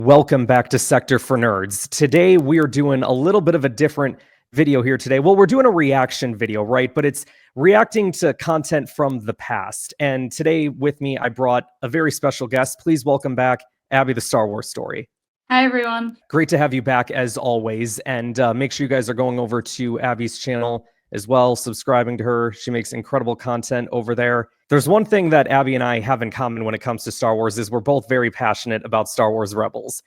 Welcome back to Sector for Nerds. Today we are doing a little bit of a different video here today. Well, we're doing a reaction video, right? But it's reacting to content from the past. And today with me, I brought a very special guest. Please welcome back Abbie, the Star Wars Story. Hi, everyone. Great to have you back as always. And make sure you guys are going over to Abbie's channel as well, subscribing to her. She makes incredible content over there. There's one thing that Abbie and I have in common when it comes to Star Wars is we're both very passionate about Star Wars Rebels.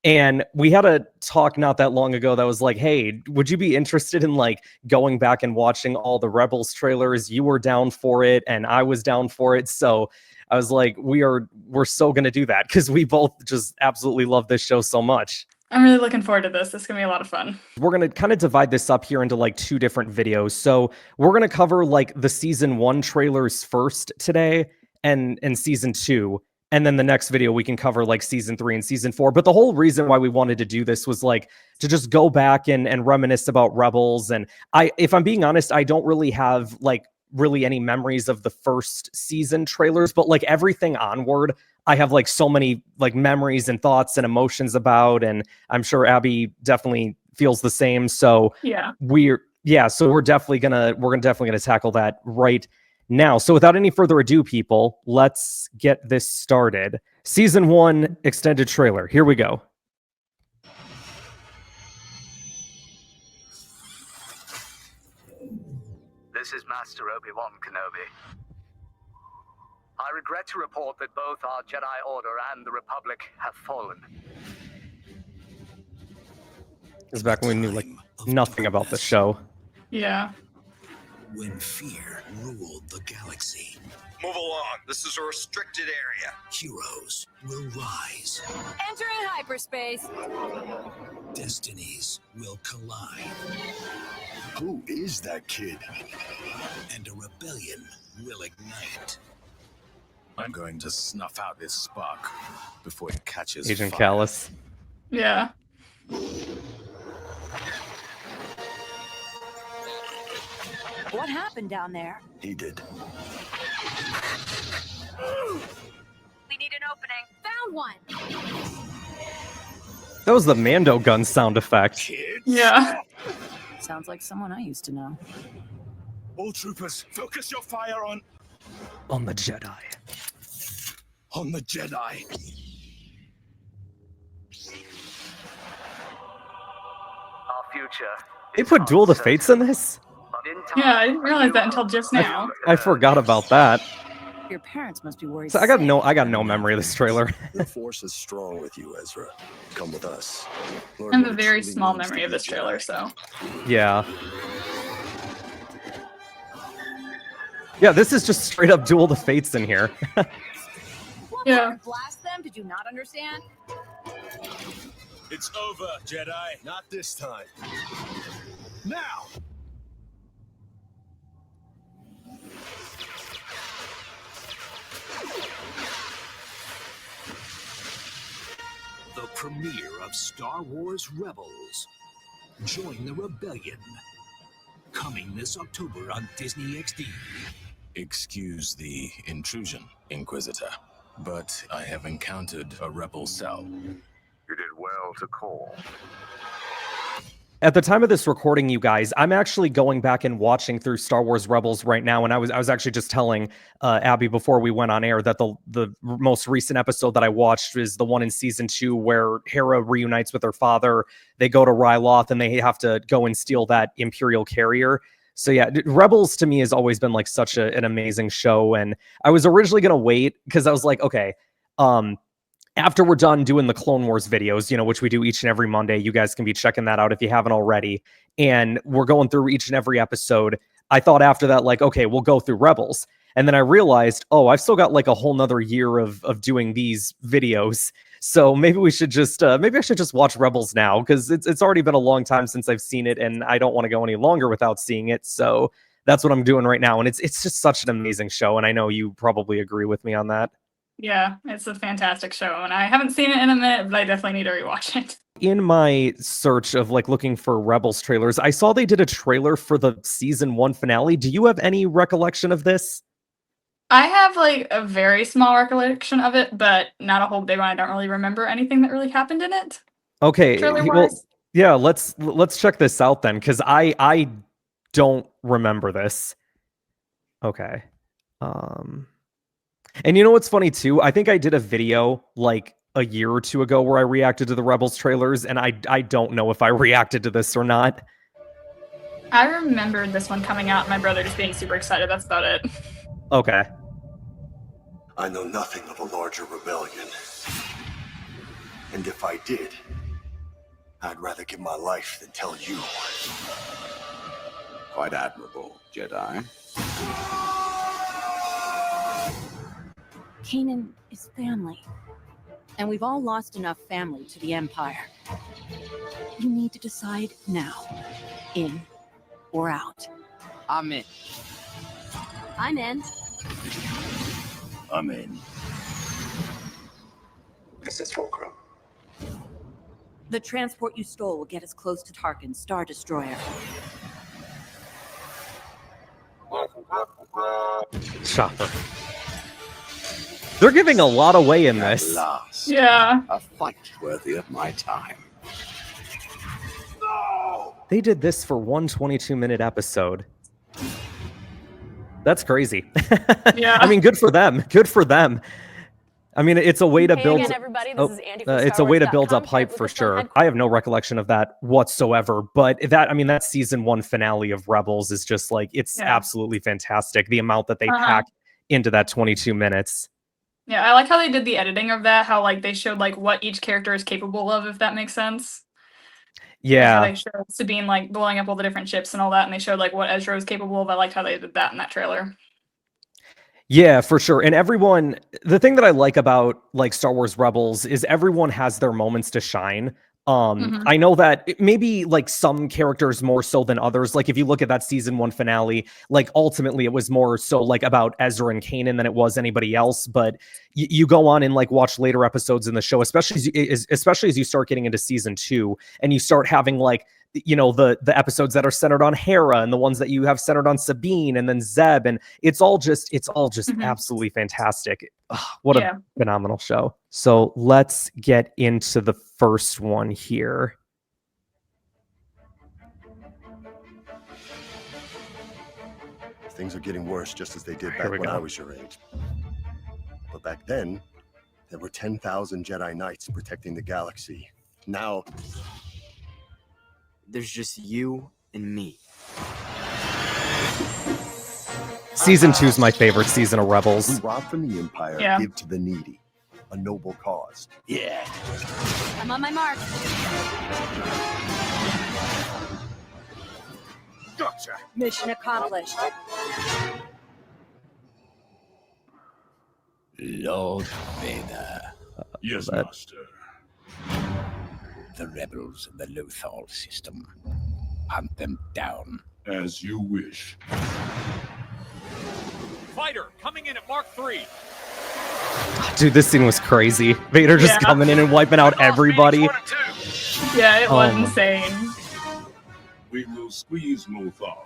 And we had a talk not that long ago that was like, hey, would you be interested in like going back and watching all the Rebels trailers? You were down for it and I was down for it. So I was like, we're so going to do that because we both just absolutely love this show so much. I'm really looking forward to this. This is going to be a lot of fun. We're going to kind of divide this up here into like two different videos. So we're going to cover like the season 1 trailers first today and season 2. And then the next video we can cover like season 3 and season 4. But the whole reason why we wanted to do this was like to just go back and reminisce about Rebels. And if I'm being honest, I don't really have like really any memories of the first season trailers, but like everything onward, I have like so many like memories and thoughts and emotions about, and I'm sure Abbie definitely feels the same. So yeah, we're definitely gonna tackle that right now. So without any further ado, people, let's get this started. Season 1 extended trailer. Here we go. This is Master Obi-Wan Kenobi. I regret to report that both our Jedi Order and the Republic have fallen. This is back when we knew like nothing about the show. Yeah. When fear ruled the galaxy. Move along. This is a restricted area. Heroes will rise. Entering hyperspace. Destinies will collide. Who is that kid? And a rebellion will ignite. I'm going to snuff out this spark before it catches Agent fire. Callus. Yeah. What happened down there? He did. We need an opening. Found one. That was the Mando gun sound effect. Kids? Yeah. Sounds like someone I used to know. All troopers, focus your fire on the Jedi. the Jedi. Our future. They put Duel of the Fates in this? Yeah, I didn't realize that until just now. I forgot about that. Your parents must be worried. So I got no memory of this trailer. The force is strong with you, Ezra. Come with us. I have a very small memory of this trailer, so. Yeah. Yeah, this is just straight up Duel of the Fates in here. Yeah. Blast them? Did you not understand? It's over, Jedi. Not this time. Now! The premiere of Star Wars Rebels. Join the rebellion. Coming this October on Disney XD. Excuse the intrusion, Inquisitor, but I have encountered a rebel cell. You did well to call. At the time of this recording, you guys, I'm actually going back and watching through Star Wars Rebels right now, and I was actually just telling Abbie before we went on air that the most recent episode that I watched is the one in season 2 where Hera reunites with her father. They go to Ryloth and they have to go and steal that Imperial carrier. So yeah, Rebels to me has always been like such an amazing show, and I was originally gonna wait because I was like, okay, after we're done doing the Clone Wars videos, you know, which we do each and every Monday, you guys can be checking that out if you haven't already. And we're going through each and every episode. I thought after that, like, okay, we'll go through Rebels. And then I realized, oh, I've still got like a whole nother year of doing these videos. So maybe we should just, maybe I should just watch Rebels now because it's already been a long time since I've seen it and I don't want to go any longer without seeing it. So that's what I'm doing right now. And it's just such an amazing show. And I know you probably agree with me on that. Yeah, it's a fantastic show, and I haven't seen it in a minute, but I definitely need to rewatch it. In my search of like looking for Rebels trailers, I saw they did a trailer for the season 1 finale. Do you have any recollection of this? I have like a very small recollection of it, but not a whole big one. I don't really remember anything that really happened in it. Okay, Trailer well, wise. yeah, let's check this out then, because I don't remember this. Okay. And you know what's funny too? I think I did a video like a year or two ago where I reacted to the Rebels trailers, and I don't know if I reacted to this or not. I remembered this one coming out and my brother just being super excited. That's about it. Okay. I know nothing of a larger rebellion. And if I did, I'd rather give my life than tell you. Quite admirable, Jedi. Kanan is family. And we've all lost enough family to the Empire. You need to decide now. In or out. I'm in. I'm in. I'm in. This is Fulcrum. The transport you stole will get us close to Tarkin's Star Destroyer. Chopper. They're giving a lot away in At this. last, Yeah. a fight worthy of my time. They did this for one 22-minute episode. That's crazy. Yeah. I mean, good for them. Good for them. I mean, it's a way to Hey build. again, everybody. This is Andy from It's a way to build up StarWars.com, hype with for this one sure. I have no recollection of that whatsoever. But that season 1 finale of Rebels is just like, it's absolutely fantastic. The amount that they pack into that 22 minutes. Yeah, I like how they did the editing of that, how like they showed like what each character is capable of, if that makes sense. Yeah. Like, how they showed Sabine like blowing up all the different ships and all that, and they showed like what Ezra was capable of. I liked how they did that in that trailer. Yeah, for sure. And everyone, the thing that I like about like Star Wars Rebels is everyone has their moments to shine. I know that maybe like some characters more so than others. Like if you look at that season 1 finale, like ultimately it was more so like about Ezra and Kanan than it was anybody else. But you go on and like watch later episodes in the show, especially as you start getting into season 2 and you start having like, you know, the episodes that are centered on Hera and the ones that you have centered on Sabine and then Zeb, and it's all just absolutely fantastic. Ugh, what a phenomenal show. So let's get into the first one here. Things are getting worse just as they did Here back we when go. I was your age. But back then, there were 10,000 Jedi Knights protecting the galaxy. Now, There's just you and me. Season 2 is my favorite season of we Rebels. rob from the Empire, Yeah. give to the needy. A noble cause. Yeah. I'm on my mark. Gotcha. Mission accomplished. Lord Vader. Yes, that- Master. The rebels of the Lothal system. Hunt them down. As you wish. Fighter coming in at Mark 3. Dude, this scene was crazy. Vader just coming in and wiping out everybody. Yeah, it was Oh my- insane. We will squeeze Lothal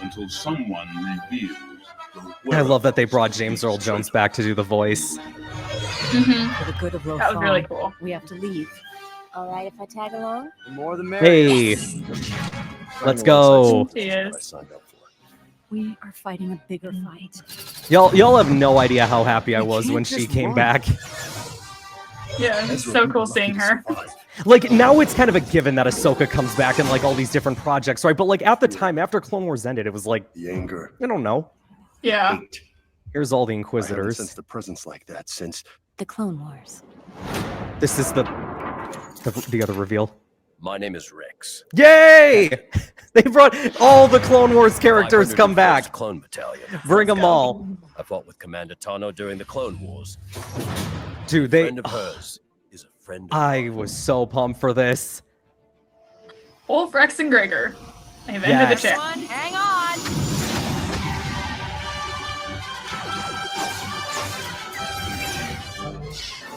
until someone reveals the I love that they brought James Earl Jones back to do the voice. Mhm. For the good of Lothal, That was really cool. we have to leave. All right, if I tag along. The more the merrier. Hey, let's go. She That's what I is. signed up for. We are fighting a bigger fight. Y'all have no idea how happy I We was can't when she just came run. back. Yeah, it's Ezra, so we were cool lucky seeing to her. survive. Like now it's kind of a given that Ahsoka comes back in like all these different projects, right? But like at the time, after Clone Wars ended, it was like, The anger, I don't know. Yeah. hate. Here's all the I haven't Inquisitors. sensed a presence like that since. The Clone Wars. This is the other reveal. My name is Rex. Yay! They brought all the Clone Wars characters come 501st back. Clone Battalion. Bring them all. I fought with Commander Tano during the Clone Wars. Dude, they Friend of hers is a friend of I mine. was so pumped for this. Wolf, Rex, and Gregor. They've ended the Yes. chat. Hang on.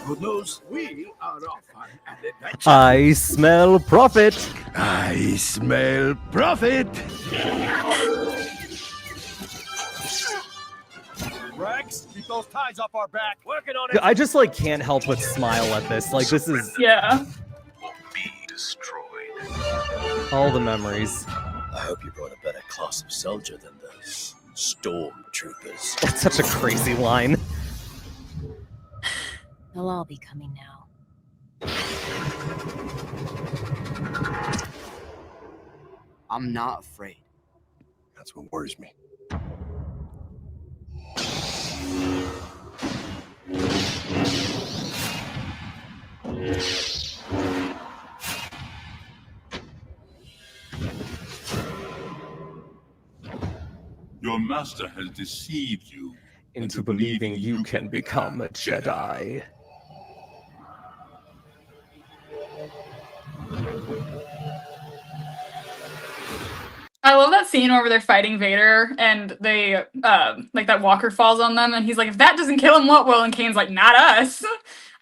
Good news, we are off on an adventure. I smell profit. I smell profit. Rex, those ties off our back. Working on it. I just like can't help but smile at this. Like this is Yeah. Be destroyed. all the memories. I hope you brought a better class of soldier than those stormtroopers. That's such a crazy line. They'll all be coming now. I'm not afraid. That's what worries me. Your master has deceived you Into believing you can become a Jedi. I love that scene where they're fighting Vader and they like that walker falls on them and he's like, if that doesn't kill him, what will? And Kane's like, not us.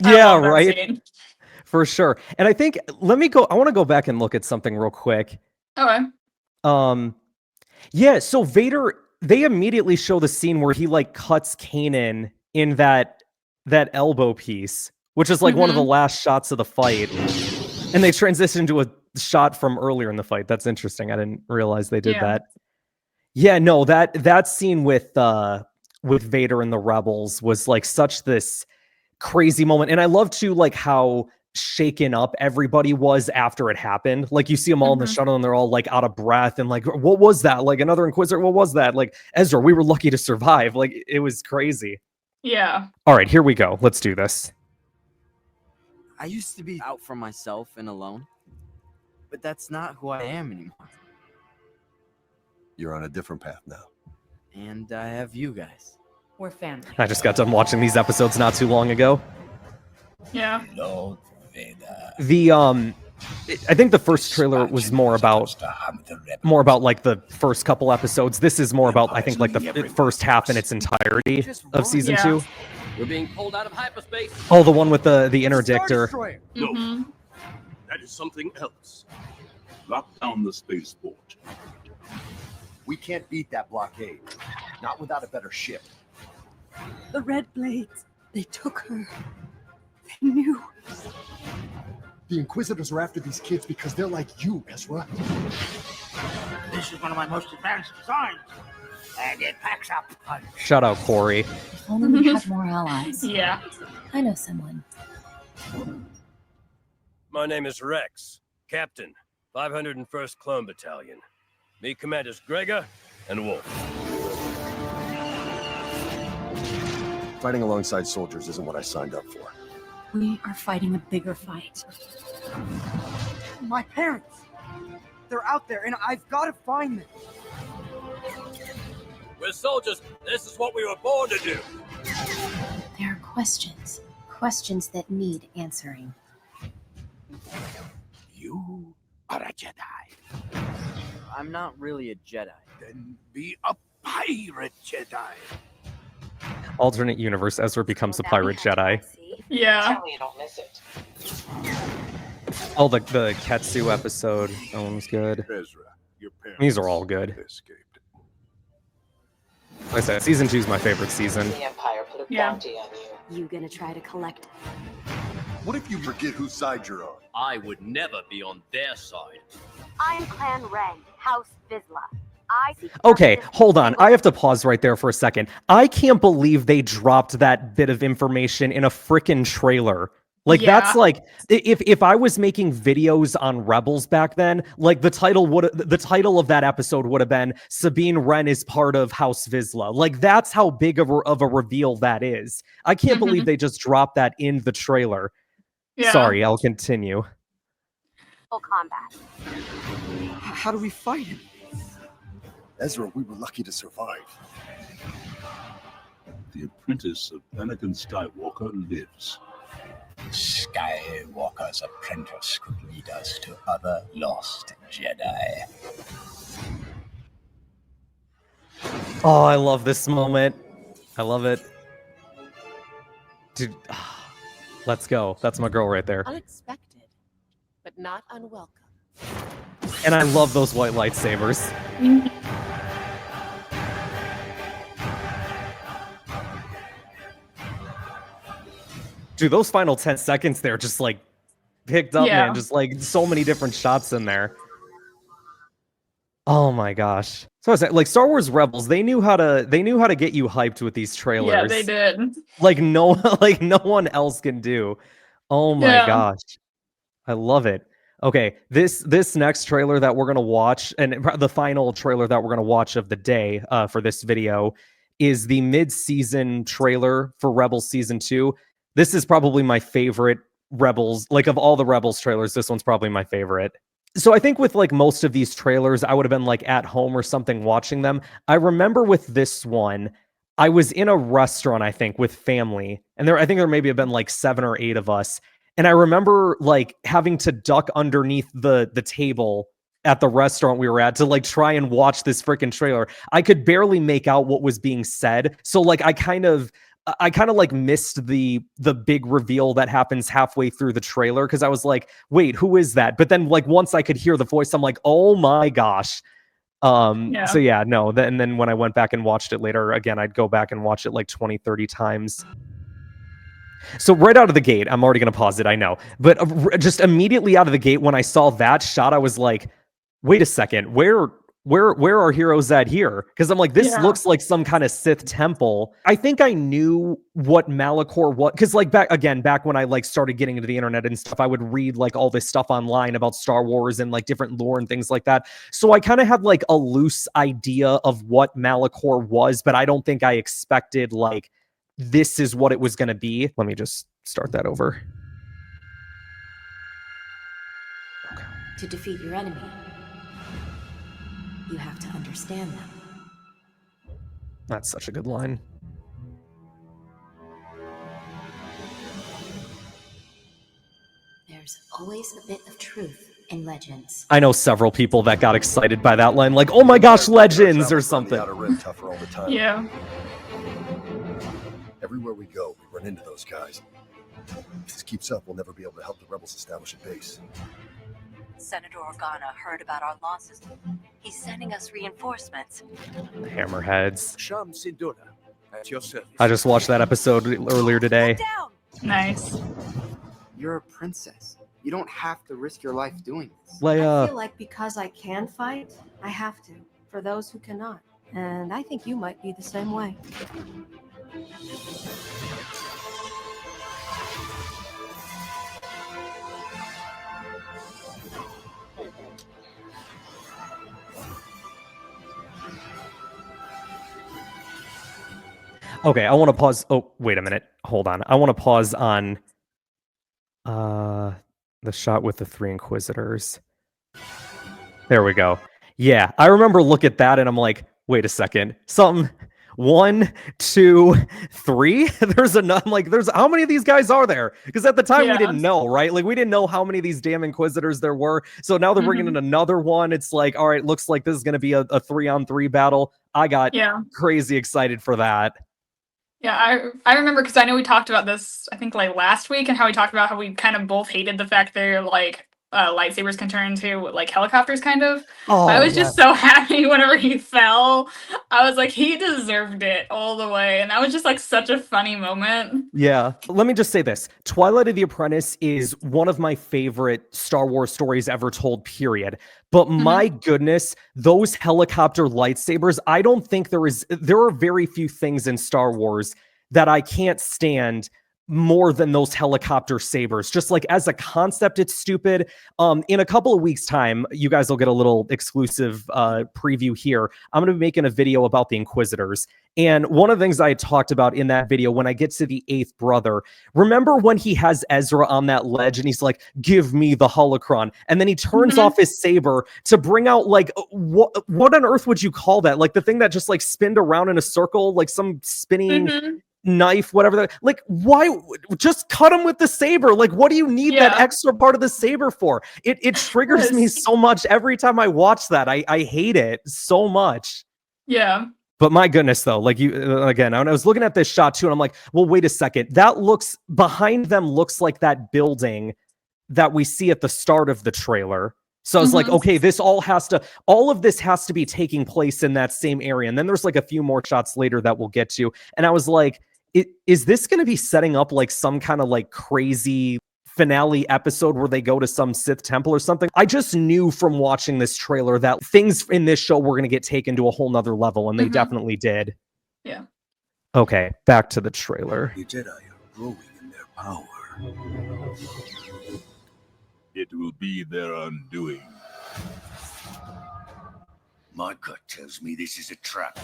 I Yeah, love that right. scene. For sure. And I think I want to go back and look at something real quick. Okay. Yeah, so Vader, they immediately show the scene where he like cuts Kanan in that elbow piece, which is like one of the last shots of the fight. And they transition to a shot from earlier in the fight. That's interesting. I didn't realize they did that. Yeah, no, that scene with Vader and the Rebels was like such this crazy moment. And I love too like how shaken up everybody was after it happened. Like you see them all in the shuttle and they're all like out of breath and like, what was that? Like another Inquisitor, what was that? Like Ezra, we were lucky to survive. Like it was crazy. Yeah. All right, here we go. Let's do this. I used to be out for myself and alone, but that's not who I am anymore. You're on a different path now. And I have you guys. We're family. I just got done watching these episodes not too long ago. Yeah. Lord Vader. The I think the first trailer was more about like the first couple episodes. This is more about I think like the first half in its entirety of season 2. We're being pulled out of hyperspace. Oh, the one with the interdictor. No, that is something else. Lock down the spaceport. We can't beat that blockade. Not without a better ship. The Red Blades. They took her. They knew. The Inquisitors are after these kids because they're like you, Ezra. This is one of my most advanced designs. And it packs up. Shout out Corey. If only we had more allies. Yeah. I know someone. My name is Rex, Captain, 501st Clone Battalion. Me Commanders Gregor and Wolf. Fighting alongside soldiers isn't what I signed up for. We are fighting a bigger fight. My parents! They're out there, and I've got to find them. We're soldiers. This is what we were born to do. There are questions. Questions that need answering. You are a Jedi. I'm not really a Jedi. Then be a pirate Jedi. Alternate universe, Ezra becomes a pirate Jedi. Yeah. Tell me you don't miss it. Oh, the Ketsu episode. That one was good. Ezra, your parents These are all good. escaped. Like I said, season 2 is my favorite season. The Empire put a Yeah. bounty on you. You gonna try to collect it? What if you forget whose side you're on? I would never be on their side. I'm Clan Ren, House Vizsla. I seek Okay, justice hold on. I have to pause right there for a second. I can't believe they dropped that bit of information in a frickin' trailer. Like that's Yeah. like if I was making videos on Rebels back then, like the title of that episode would have been Sabine Wren is part of House Vizsla. Like that's how big of a reveal that is. I can't believe they just dropped that in the trailer. Yeah. Sorry, I'll continue. full combat. How do we fight him? Ezra, we were lucky to survive. The apprentice of Anakin Skywalker lives. Skywalker's apprentice could lead us to other lost Jedi. Oh, I love this moment. I love it. Dude, let's go. That's my girl right there. Unexpected, but not unwelcome. And I love those white lightsabers. Dude, those final 10 seconds there just like picked up, Yeah. man. Just like so many different shots in there. Oh my gosh. So I was like Star Wars Rebels, they knew how to get you hyped with these trailers. Yeah, they did. Like no one else can do. Oh my Yeah. gosh. I love it. Okay, this next trailer that we're going to watch, and the final trailer that we're going to watch of the day for this video, is the mid-season trailer for Rebels Season 2. This is probably my favorite Rebels, like of all the Rebels trailers, this one's probably my favorite. So I think with like most of these trailers, I would have been like at home or something watching them. I remember with this one, I was in a restaurant, I think, with family, and I think there maybe have been like 7 or 8 of us. And I remember like having to duck underneath the table at the restaurant we were at to like try and watch this freaking trailer. I could barely make out what was being said. So like I kind of like missed the big reveal that happens halfway through the trailer because I was like, wait, who is that? But then like once I could hear the voice, I'm like, oh my gosh. So yeah, no. And then when I went back and watched it later, again, I'd go back and watch it like 20, 30 times. So right out of the gate, I'm already going to pause it, I know. But just immediately out of the gate, when I saw that shot, I was like, wait a second, where are heroes at here? Because I'm like, this looks like some kind of Sith temple. I think I knew what Malachor was, because like back when I like started getting into the internet and stuff, I would read like all this stuff online about Star Wars and like different lore and things like that. So I kind of had like a loose idea of what Malachor was, but I don't think I expected like this is what it was going to be. Let me just start that over. To defeat your enemy, you have to understand them. That's such a good line. There's always a bit of truth in legends. I know several people that got excited by that line, like, oh my gosh, legends or something. Tougher all the time. Yeah. Everywhere we go, we run into those guys. If this keeps up, we'll never be able to help the rebels establish a base. Senator Organa heard about our losses. He's sending us reinforcements. Hammerheads. Sham Sinduna, at your service. I just watched that episode earlier today. Nice. You're a princess. You don't have to risk your life doing this. I Leia. feel like because I can fight, I have to, for those who cannot. And I think you might be the same way. Okay, I want to pause. Oh, wait a minute. Hold on. I want to pause on the shot with the 3 Inquisitors. There we go. Yeah, I remember look at that and I'm like, wait a second. Something 1, 2, 3. There's enough. Like, there's how many of these guys are there? Because at the time we didn't know, right? Like, we didn't know how many of these damn Inquisitors there were. So now they're bringing in another one. It's like, all right, looks like this is going to be a 3-on-3 battle. I got crazy excited for that. Yeah, I remember because I know we talked about this, I think, like last week, and how we talked about how we kind of both hated the fact they're like lightsabers can turn into like helicopters, kind of. Oh, I was just so happy whenever he fell. I was like, he deserved it all the way, and that was just like such a funny moment. Yeah. Let me just say this. Twilight of the Apprentice is one of my favorite Star Wars stories ever told, period. But my goodness, those helicopter lightsabers, I don't think there are very few things in Star Wars that I can't stand more than those helicopter sabers. Just like as a concept, it's stupid. In a couple of weeks' time, you guys will get a little exclusive preview here. I'm going to be making a video about the Inquisitors. And one of the things I had talked about in that video, when I get to the 8th brother, remember when he has Ezra on that ledge and he's like, give me the holocron. And then he turns off his saber to bring out like, what on earth would you call that? Like the thing that just like spinned around in a circle, like some spinning knife, whatever. Like, why just cut him with the saber? Like, what do you need that extra part of the saber for? It triggers me so much every time I watch that. I hate it so much. Yeah. But my goodness, though, like you again, I was looking at this shot too, and I'm like, well, wait a second. That looks behind them looks like that building that we see at the start of the trailer. So I was like, okay, all of this has to be taking place in that same area. And then there's like a few more shots later that we'll get to. And I was like, is this going to be setting up like some kind of like crazy finale episode where they go to some Sith temple or something? I just knew from watching this trailer that things in this show were going to get taken to a whole nother level, and they definitely did. Yeah. Okay, back to the trailer. The Jedi are growing in their power. It will be their undoing. My gut tells me this is a trap.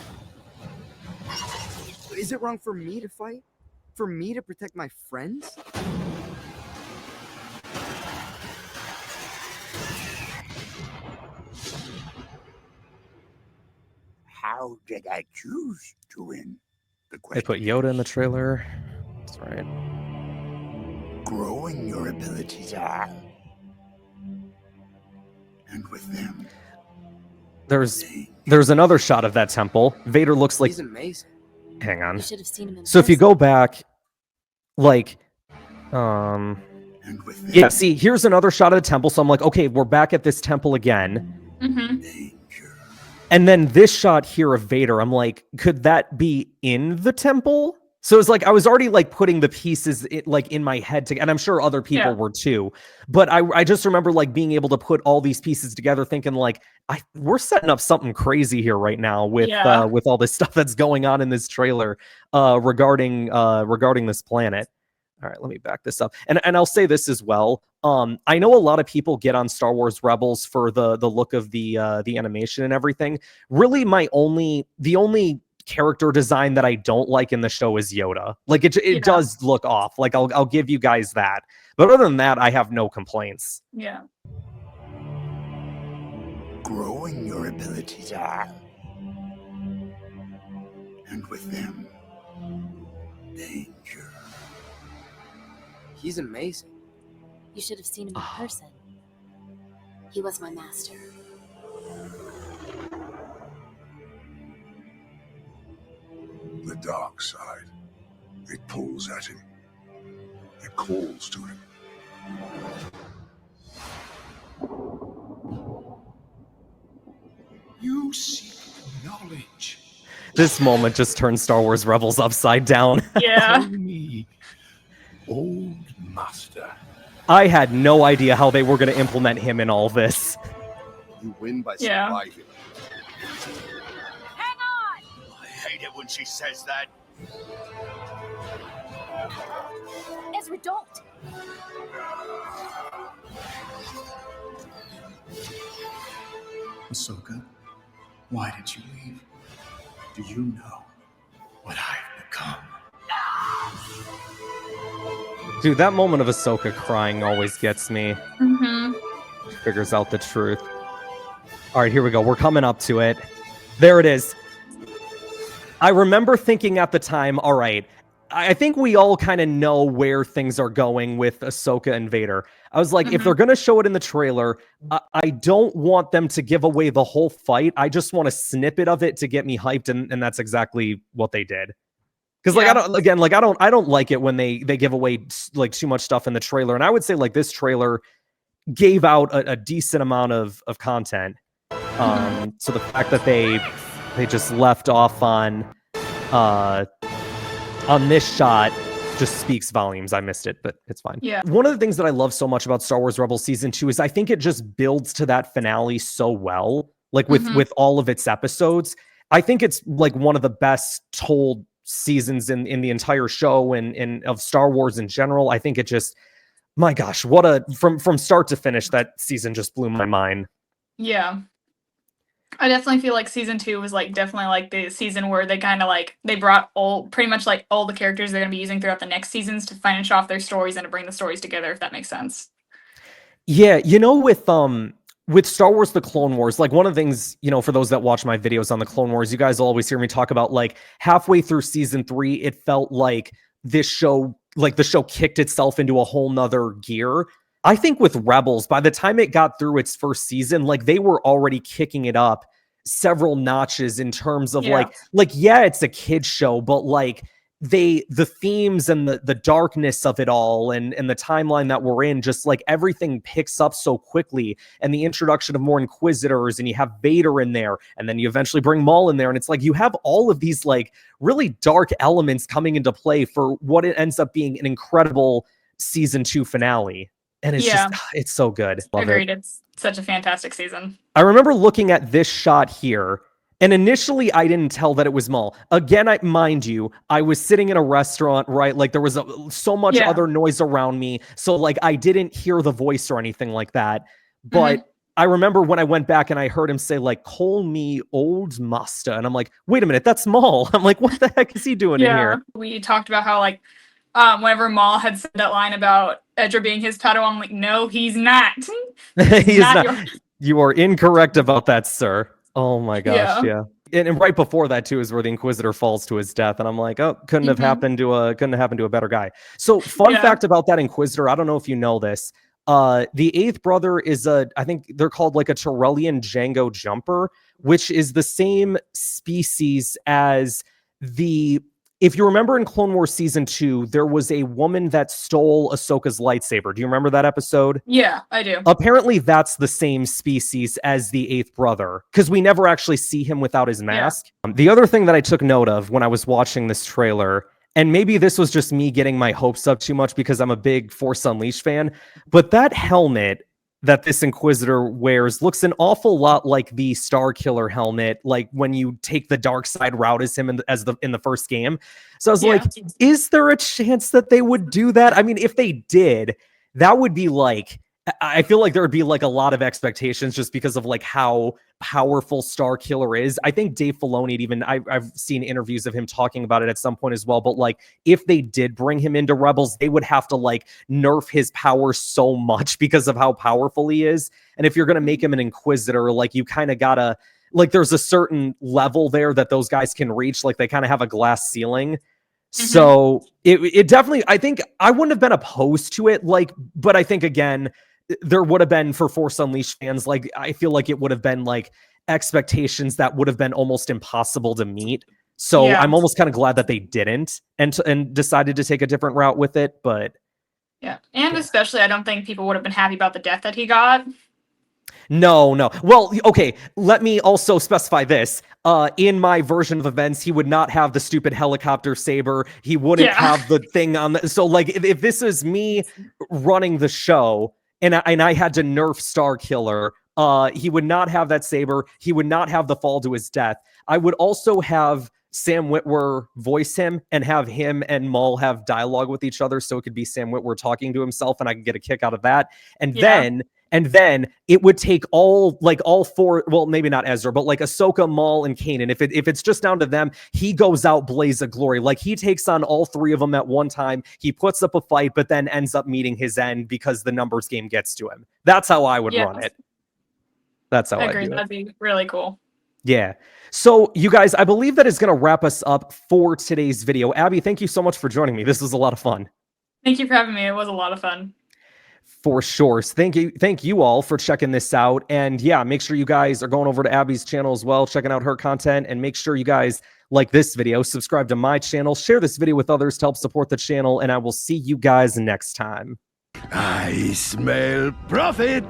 Is it wrong for me to fight? For me to protect my friends? How did I choose to win? They put Yoda in the trailer. That's right. Growing your abilities are. And with them. There's another shot of that temple. Vader looks like... He's amazing. Hang on. You should have seen him in So if you person. go back, like... Yeah, see, here's another shot of the temple. So I'm like, okay, we're back at this temple again. And then this shot here of Vader, I'm like, could that be in the temple? So it's like I was already like putting the pieces like in my head together, and I'm sure other people were too. But I just remember like being able to put all these pieces together, thinking like we're setting up something crazy here right now with all this stuff that's going on in this trailer regarding this planet. All right, let me back this up. And I'll say this as well. I know a lot of people get on Star Wars Rebels for the look of the animation and everything. Really, the only character design that I don't like in the show is Yoda. Like it does look off. Like I'll give you guys that. But other than that, I have no complaints. Yeah. Growing your abilities are. And with them, danger. He's amazing. You should have seen him in person. He was my master. The dark side. It pulls at him. It calls to him. You seek knowledge. This moment just turns Star Wars Rebels upside down. Yeah. Tell me, old master. I had no idea how they were going to implement him in all this. You win by Yeah. surviving. Hang on! I hate it when she says that. Ezra, don't! Ahsoka, why did you leave? Do you know what I've become? Dude, that moment of Ahsoka crying always gets me. Figures out the truth. All right, here we go. We're coming up to it. There it is. I remember thinking at the time, all right, I think we all kind of know where things are going with Ahsoka and Vader. I was like, if they're going to show it in the trailer, I don't want them to give away the whole fight. I just want a snippet of it to get me hyped, and that's exactly what they did. Because like I don't like it when they give away like too much stuff in the trailer. And I would say like this trailer gave out a decent amount of content. So the fact that they just left off on this shot just speaks volumes. I missed it, but it's fine. Yeah. One of the things that I love so much about Star Wars Rebels Season 2 is I think it just builds to that finale so well. Like with all of its episodes. I think it's like one of the best told seasons in the entire show and of Star Wars in general. I think it just, my gosh, from start to finish, that season just blew my mind. Yeah. I definitely feel like season 2 was like definitely like the season where they kind of like they brought pretty much like all the characters they're going to be using throughout the next seasons to finish off their stories and to bring the stories together, if that makes sense. Yeah, you know, with Star Wars The Clone Wars, like one of the things, you know, for those that watch my videos on The Clone Wars, you guys always hear me talk about like halfway through season 3, it felt like this show, like the show kicked itself into a whole nother gear. I think with Rebels, by the time it got through its first season, like they were already kicking it up several notches in terms of like, yeah, it's a kid's show, but like the themes and the darkness of it all and the timeline that we're in, just like everything picks up so quickly, and the introduction of more Inquisitors, and you have Vader in there, and then you eventually bring Maul in there, and it's like you have all of these like really dark elements coming into play for what it ends up being an incredible season 2 finale. And it's just, it's so good. Love Agreed. it. It's such a fantastic season. I remember looking at this shot here, and initially I didn't tell that it was Maul. Again, mind you, I was sitting in a restaurant, right? Like there was so much other noise around me. So like I didn't hear the voice or anything like that. But I remember when I went back and I heard him say like, "Call me old master." And I'm like, wait a minute, that's Maul. I'm like, what the heck is he doing in here? We talked about how like whenever Maul had said that line about Edra being his Padawan, I'm like, no, he's not. He's not. You are incorrect about that, sir. Oh my gosh, yeah. And right before that too is where the Inquisitor falls to his death, and I'm like, oh, couldn't have happened to a better guy. So, fun fact about that Inquisitor, I don't know if you know this. The eighth brother is I think they're called like a Torellian Django Jumper, which is the same species as if you remember in Clone Wars Season 2, there was a woman that stole Ahsoka's lightsaber. Do you remember that episode? Yeah, I do. Apparently, that's the same species as the eighth brother, because we never actually see him without his mask. The other thing that I took note of when I was watching this trailer, and maybe this was just me getting my hopes up too much because I'm a big Force Unleashed fan, but that helmet that this Inquisitor wears looks an awful lot like the Star Killer helmet, like when you take the dark side route as him in the first game. So I was like, is there a chance that they would do that? I mean, if they did, that would be like, I feel like there would be like a lot of expectations just because of like how powerful Star Killer is. I think Dave Filoni even, I've seen interviews of him talking about it at some point as well. But like, if they did bring him into Rebels, they would have to like nerf his power so much because of how powerful he is. And if you're going to make him an Inquisitor, like you kind of gotta, like there's a certain level there that those guys can reach. Like they kind of have a glass ceiling. So it definitely, I think I wouldn't have been opposed to it. Like, but I think again, there would have been for Force Unleashed fans, like I feel like it would have been like expectations that would have been almost impossible to meet. So I'm almost kind of glad that they didn't and decided to take a different route with it. But and especially I don't think people would have been happy about the death that he got. No. Well, okay, let me also specify this. In my version of events, he would not have the stupid helicopter saber. He wouldn't have the thing on the... So, like, if this is me running the show and I had to nerf Star Killer, he would not have that saber. He would not have the fall to his death. I would also have Sam Witwer voice him and have him and Maul have dialogue with each other, so it could be Sam Witwer talking to himself, and I could get a kick out of that. And then it would take all four, well, maybe not Ezra, but like Ahsoka, Maul, and Kanan. If it's just down to them, he goes out blaze of glory. Like he takes on all three of them at one time. He puts up a fight, but then ends up meeting his end because the numbers game gets to him. That's how I would run it. That's how I agree. That'd be really cool. Yeah. So you guys, I believe that is going to wrap us up for today's video. Abby, thank you so much for joining me. This was a lot of fun. Thank you for having me. It was a lot of fun. For sure. So thank you all for checking this out. And yeah, make sure you guys are going over to Abby's channel as well, checking out her content, and make sure you guys like this video, subscribe to my channel, share this video with others to help support the channel, and I will see you guys next time. I smell profit.